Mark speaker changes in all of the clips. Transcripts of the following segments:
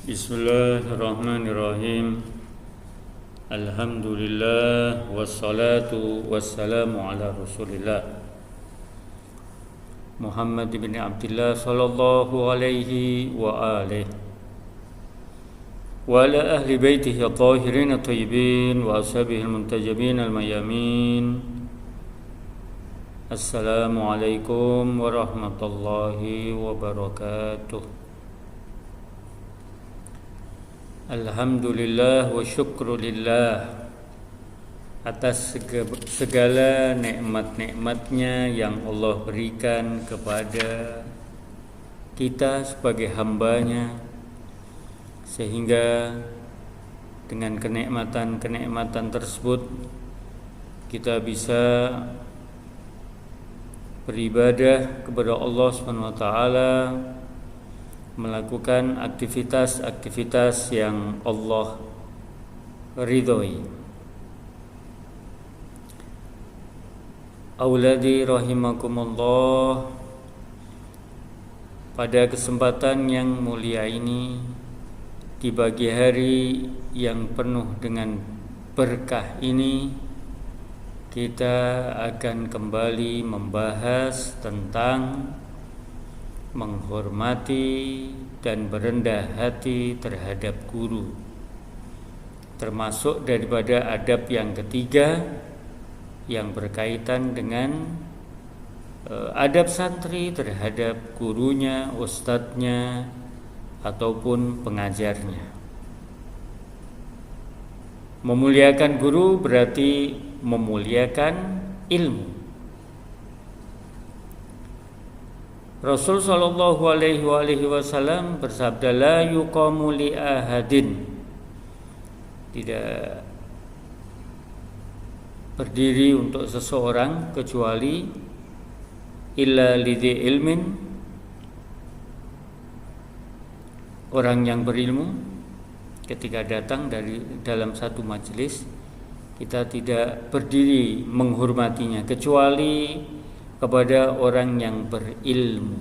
Speaker 1: Bismillahirrahmanirrahim. Alhamdulillah wassalatu wassalamu ala Rasulillah Muhammad bin Abdullah sallallahu alaihi wa alihi wa ala ahli baitihi at-tahirin at-tayyibin wa ashabihi al-muntajabin al-mayamin. Assalamualaikum warahmatullahi wabarakatuh. Alhamdulillah wa syukrulillah atas segala nikmat-nikmatnya yang Allah berikan kepada kita sebagai hambanya, sehingga dengan kenikmatan-kenikmatan tersebut kita bisa beribadah kepada Allah Subhanahu wa taala, melakukan aktivitas-aktivitas yang Allah ridhoi. Auladi rahimakumullah, pada kesempatan yang mulia ini, di pagi hari yang penuh dengan berkah ini, kita akan kembali membahas tentang menghormati dan berendah hati terhadap guru, termasuk daripada adab yang ketiga yang berkaitan dengan adab santri terhadap gurunya, ustadznya, ataupun pengajarnya. Memuliakan guru berarti memuliakan ilmu. Rasul sallallahu alaihi wasallam bersabda, la yuqamu li ahadin, tidak berdiri untuk seseorang kecuali illa lidhi ilmin, orang yang berilmu. Ketika datang dari dalam satu majelis, kita tidak berdiri menghormatinya kecuali kepada orang yang berilmu.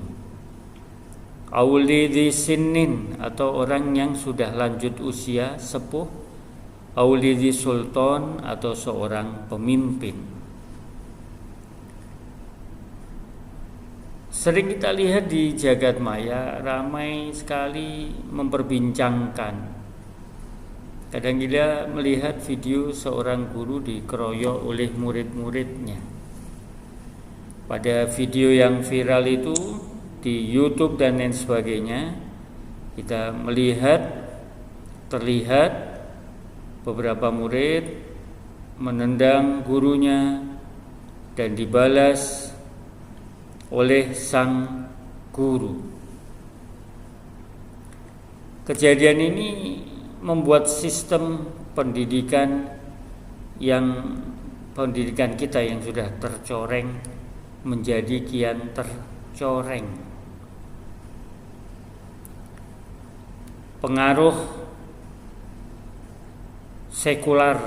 Speaker 1: Aulidhi sinnin, atau orang yang sudah lanjut usia, sepuh. Aulidhi sultan, atau seorang pemimpin. Sering kita lihat di jagat maya, ramai sekali memperbincangkan. Kadang kita melihat video seorang guru dikeroyok oleh murid-muridnya. Pada video yang viral itu di YouTube dan lain sebagainya, kita terlihat beberapa murid menendang gurunya dan dibalas oleh sang guru. Kejadian ini membuat sistem pendidikan kita yang sudah tercoreng menjadi kian tercoreng. Pengaruh sekular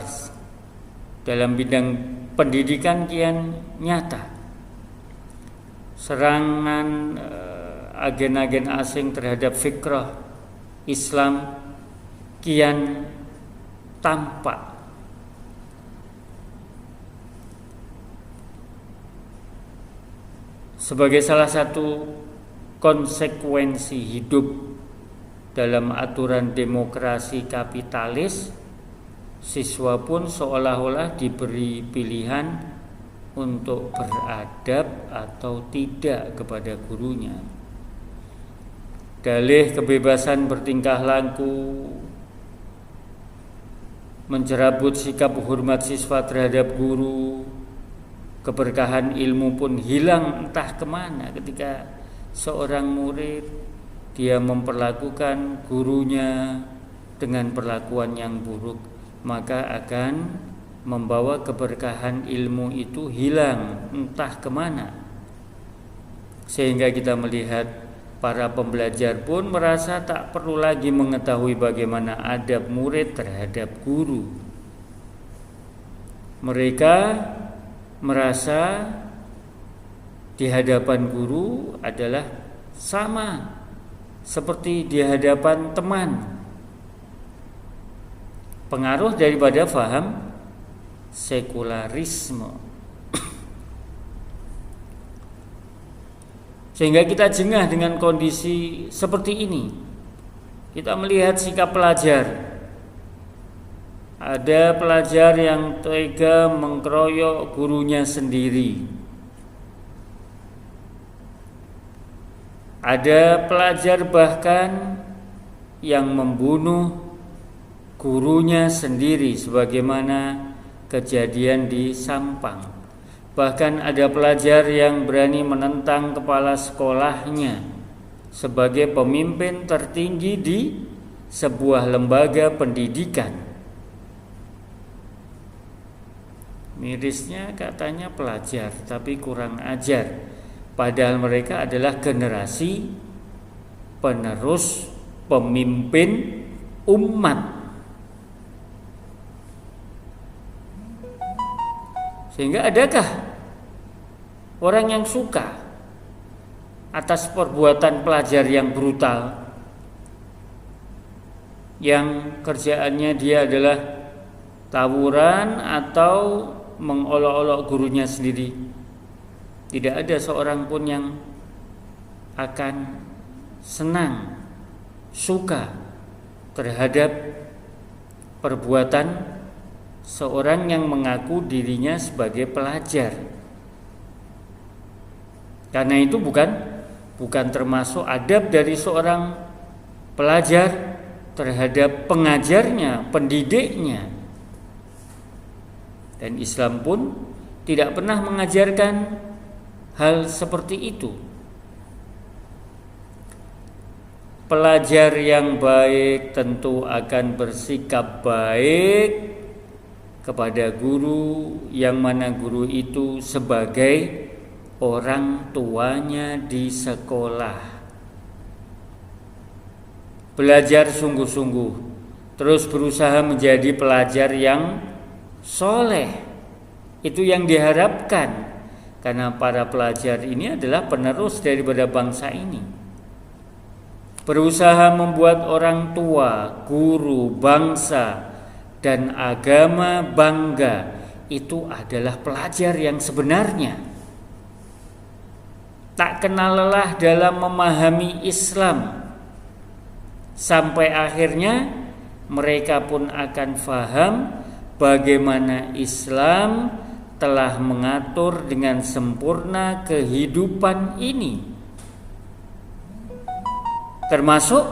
Speaker 1: dalam bidang pendidikan kian nyata. Serangan agen-agen asing terhadap fikrah Islam kian tampak. Sebagai salah satu konsekuensi hidup dalam aturan demokrasi kapitalis, siswa pun seolah-olah diberi pilihan untuk beradab atau tidak kepada gurunya. Dalih kebebasan bertingkah laku, mencerabut sikap hormat siswa terhadap guru, keberkahan ilmu pun hilang entah kemana ketika seorang murid dia memperlakukan gurunya dengan perlakuan yang buruk, maka akan membawa keberkahan ilmu itu hilang entah kemana. Sehingga kita melihat para pembelajar pun merasa tak perlu lagi mengetahui bagaimana adab murid terhadap guru. Mereka merasa di hadapan guru adalah sama seperti di hadapan teman, pengaruh daripada faham sekularisme. Sehingga kita jengah dengan kondisi seperti ini. Kita melihat sikap pelajar. Ada pelajar yang tega mengkeroyok gurunya sendiri. Ada pelajar bahkan yang membunuh gurunya sendiri, sebagaimana kejadian di Sampang. Bahkan ada pelajar yang berani menentang kepala sekolahnya sebagai pemimpin tertinggi di sebuah lembaga pendidikan. Mirisnya katanya pelajar, tapi kurang ajar. Padahal mereka adalah generasi penerus pemimpin umat. Sehingga adakah orang yang suka atas perbuatan pelajar yang brutal, yang kerjaannya dia adalah tawuran atau mengolok-olok gurunya sendiri? Tidak ada seorang pun yang akan senang, suka terhadap perbuatan seorang yang mengaku dirinya sebagai pelajar. Karena itu bukan termasuk adab dari seorang pelajar terhadap pengajarnya, pendidiknya. Dan Islam pun tidak pernah mengajarkan hal seperti itu. Pelajar yang baik tentu akan bersikap baik kepada guru, yang mana guru itu sebagai orang tuanya di sekolah. Belajar sungguh-sungguh, terus berusaha menjadi pelajar yang soleh. Itu yang diharapkan, karena para pelajar ini adalah penerus daripada bangsa ini. Berusaha membuat orang tua, guru, bangsa, dan agama bangga. Itu adalah pelajar yang sebenarnya. Tak kenal lelah dalam memahami Islam, sampai akhirnya mereka pun akan faham bagaimana Islam telah mengatur dengan sempurna kehidupan ini, termasuk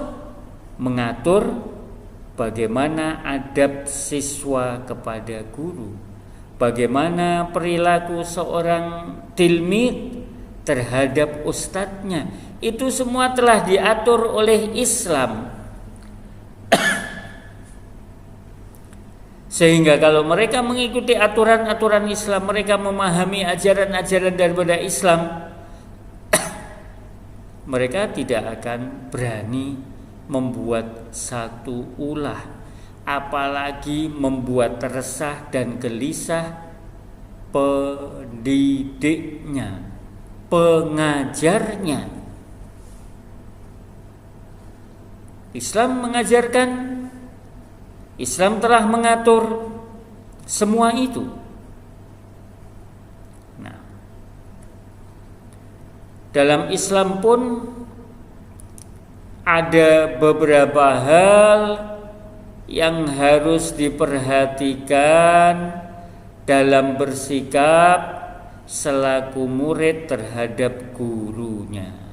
Speaker 1: mengatur bagaimana adab siswa kepada guru, bagaimana perilaku seorang tilmid terhadap ustadznya. Itu semua telah diatur oleh Islam. Sehingga kalau mereka mengikuti aturan-aturan Islam, mereka memahami ajaran-ajaran daripada Islam, mereka tidak akan berani membuat satu ulah, apalagi membuat resah dan gelisah pendidiknya, pengajarnya. Islam mengajarkan, Islam telah mengatur semua itu. Nah, dalam Islam pun ada beberapa hal yang harus diperhatikan dalam bersikap selaku murid terhadap gurunya.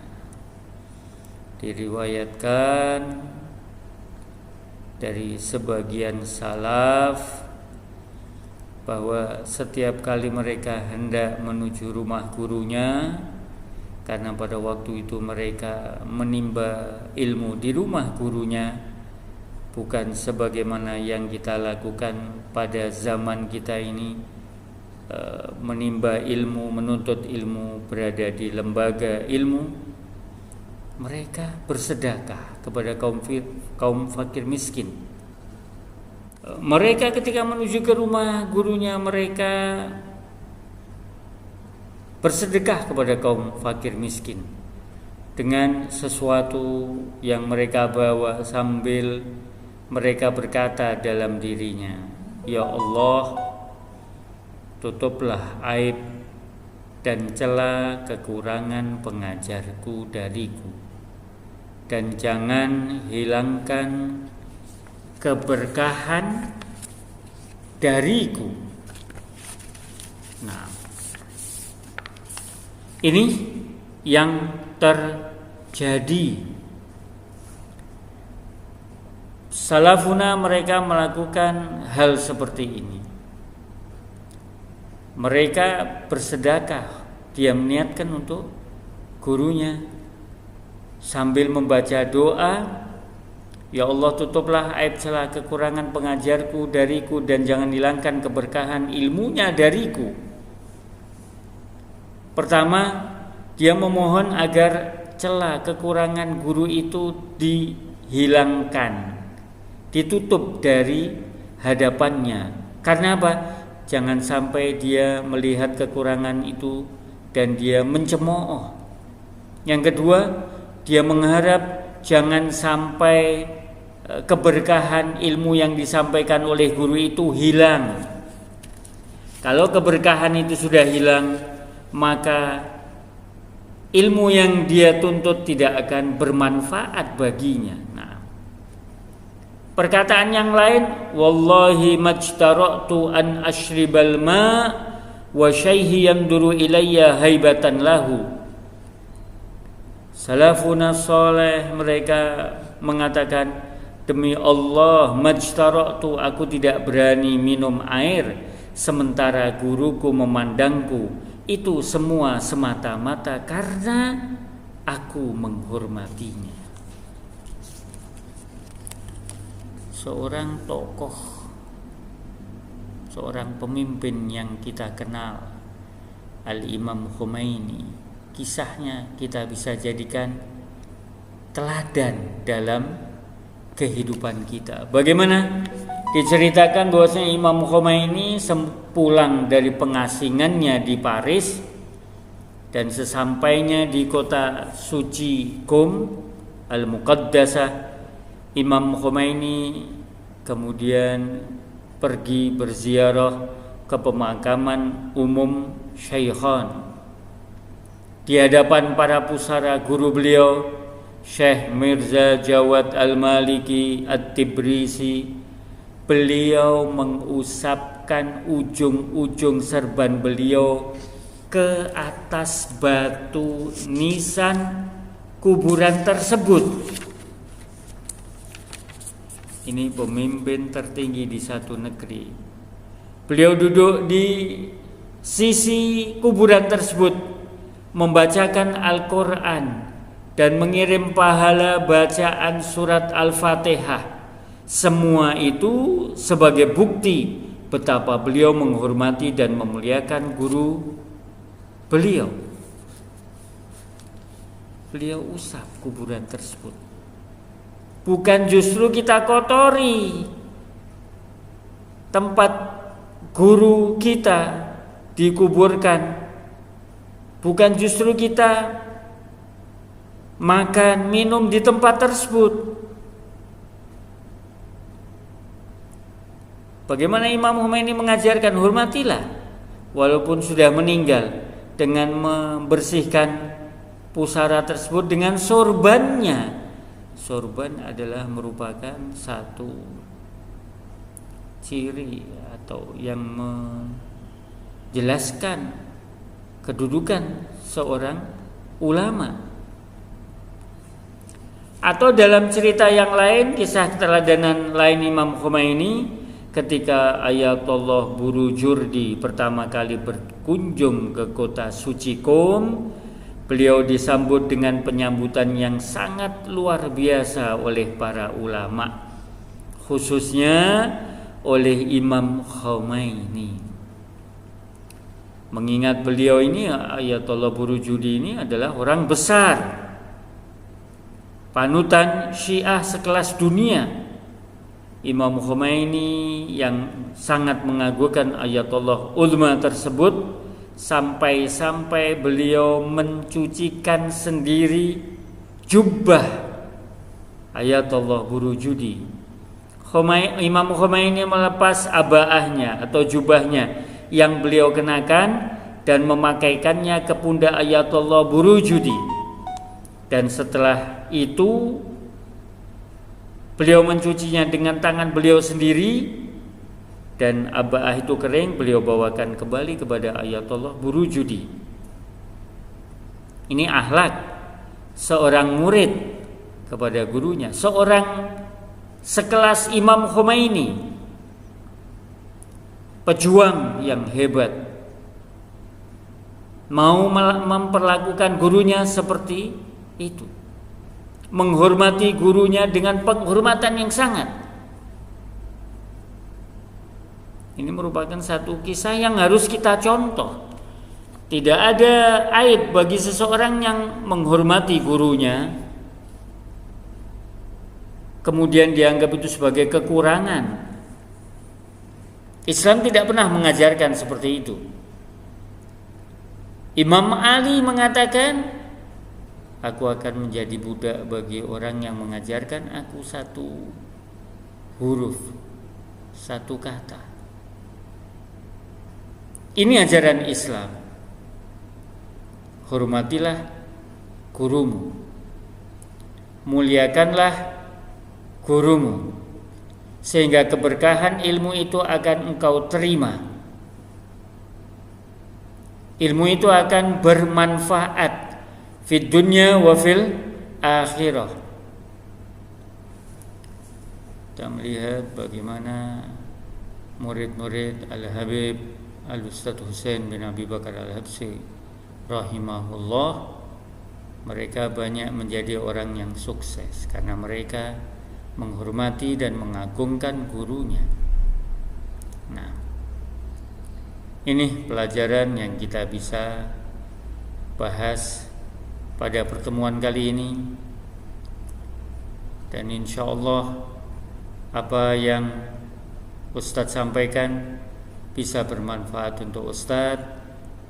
Speaker 1: Diriwayatkan dari sebagian salaf bahwa setiap kali mereka hendak menuju rumah gurunya, karena pada waktu itu mereka menimba ilmu di rumah gurunya, bukan sebagaimana yang kita lakukan pada zaman kita ini, menimba ilmu, menuntut ilmu, berada di lembaga ilmu. Mereka bersedekah kepada kaum fakir miskin. Mereka ketika menuju ke rumah gurunya, mereka bersedekah kepada kaum fakir miskin dengan sesuatu yang mereka bawa, sambil mereka berkata dalam dirinya, "Ya Allah, tutuplah aib dan cela kekurangan pengajarku dariku, dan jangan hilangkan keberkahan dariku." Nah, ini yang terjadi. Salafuna mereka melakukan hal seperti ini. Mereka bersedekah, dia meniatkan untuk gurunya sambil membaca doa, "Ya Allah, tutuplah aib celah kekurangan pengajarku dariku, dan jangan hilangkan keberkahan ilmunya dariku." Pertama, dia memohon agar celah kekurangan guru itu dihilangkan, ditutup dari hadapannya. Karena apa? Jangan sampai dia melihat kekurangan itu dan dia mencemooh. Yang kedua, dia mengharap jangan sampai keberkahan ilmu yang disampaikan oleh guru itu hilang. Kalau keberkahan itu sudah hilang, maka ilmu yang dia tuntut tidak akan bermanfaat baginya. Nah, perkataan yang lain, "Wallahi majtara'tu an ashribal ma' wa syaihi yanduru ilayya haibatan lahu." Salafuna saleh mereka mengatakan, "Demi Allah, majtara'tu, aku tidak berani minum air sementara guruku memandangku. Itu semua semata-mata karena aku menghormatinya." Seorang tokoh, seorang pemimpin yang kita kenal, Al-Imam Khomeini, kisahnya kita bisa jadikan teladan dalam kehidupan kita. Bagaimana? Diceritakan bahwasanya Imam Khomeini pulang dari pengasingannya di Paris, dan sesampainya di kota suci Qom Al-Muqaddasah, Imam Khomeini kemudian pergi berziarah ke pemakaman umum Syaikhan. Di hadapan para pusara guru beliau, Syekh Mirza Jawad Al-Maliki At-Tibrisi, beliau mengusapkan ujung-ujung serban beliau ke atas batu nisan kuburan tersebut. Ini pemimpin tertinggi di satu negeri. Beliau duduk di sisi kuburan tersebut, membacakan Al-Quran dan mengirim pahala bacaan surat Al-Fatihah. Semua itu sebagai bukti betapa beliau menghormati dan memuliakan guru beliau. Beliau usap kuburan tersebut. Bukan justru kita kotori tempat guru kita dikuburkan. Bukan justru kita makan, minum di tempat tersebut. Bagaimana Imam Khomeini mengajarkan? Hormatilah walaupun sudah meninggal, dengan membersihkan pusara tersebut dengan sorbannya. Sorban adalah merupakan satu ciri atau yang menjelaskan kedudukan seorang ulama. Atau dalam cerita yang lain, kisah keteladanan lain Imam Khomeini, ketika Ayatollah Burujurdi pertama kali berkunjung ke kota suci Qom, beliau disambut dengan penyambutan yang sangat luar biasa oleh para ulama, khususnya oleh Imam Khomeini. Mengingat beliau ini, Ayatollah Burujurdi ini adalah orang besar, panutan Syiah sekelas dunia. Imam Khomeini yang sangat mengagungkan Ayatollah Ulma tersebut, sampai-sampai beliau mencucikan sendiri jubbah Ayatollah Burujudi Imam Khomeini melepas abaahnya atau jubahnya yang beliau kenakan dan memakaikannya ke pundak Ayatollah Burujudi. Dan setelah itu beliau mencucinya dengan tangan beliau sendiri, dan abaah itu kering beliau bawakan kembali kepada Ayatollah Burujudi. Ini akhlak seorang murid kepada gurunya, seorang sekelas Imam Khomeini, pejuang yang hebat, mau memperlakukan gurunya seperti itu, menghormati gurunya dengan penghormatan yang sangat. Ini merupakan satu kisah yang harus kita contoh. Tidak ada aib bagi seseorang yang menghormati gurunya kemudian dianggap itu sebagai kekurangan. Islam tidak pernah mengajarkan seperti itu. Imam Ali mengatakan, aku akan menjadi budak bagi orang yang mengajarkan aku satu huruf, satu kata. Ini ajaran Islam. Hormatilah gurumu, muliakanlah gurumu, sehingga keberkahan ilmu itu akan engkau terima. Ilmu itu akan bermanfaat fid dunya wa fil akhirah. Kita melihat bagaimana murid-murid Al-Habib Al-Ustadz Husain bin Abi Bakar Al-Habsyi rahimahullah, mereka banyak menjadi orang yang sukses karena mereka menghormati dan mengagungkan gurunya. Nah, ini pelajaran yang kita bisa bahas pada pertemuan kali ini, dan insya Allah apa yang Ustadz sampaikan bisa bermanfaat untuk Ustadz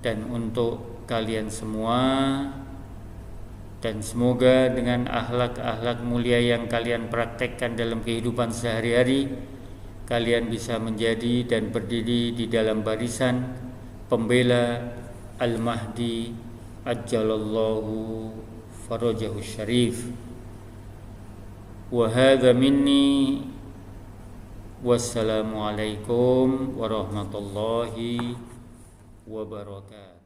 Speaker 1: dan untuk kalian semua, dan semoga dengan akhlak-akhlak mulia yang kalian praktekkan dalam kehidupan sehari-hari, kalian bisa menjadi dan berdiri di dalam barisan pembela Al-Mahdi ajjalallahu farajahu syarif. Wa hadza minni, wassalamu alaikum warahmatullahi wabarakatuh.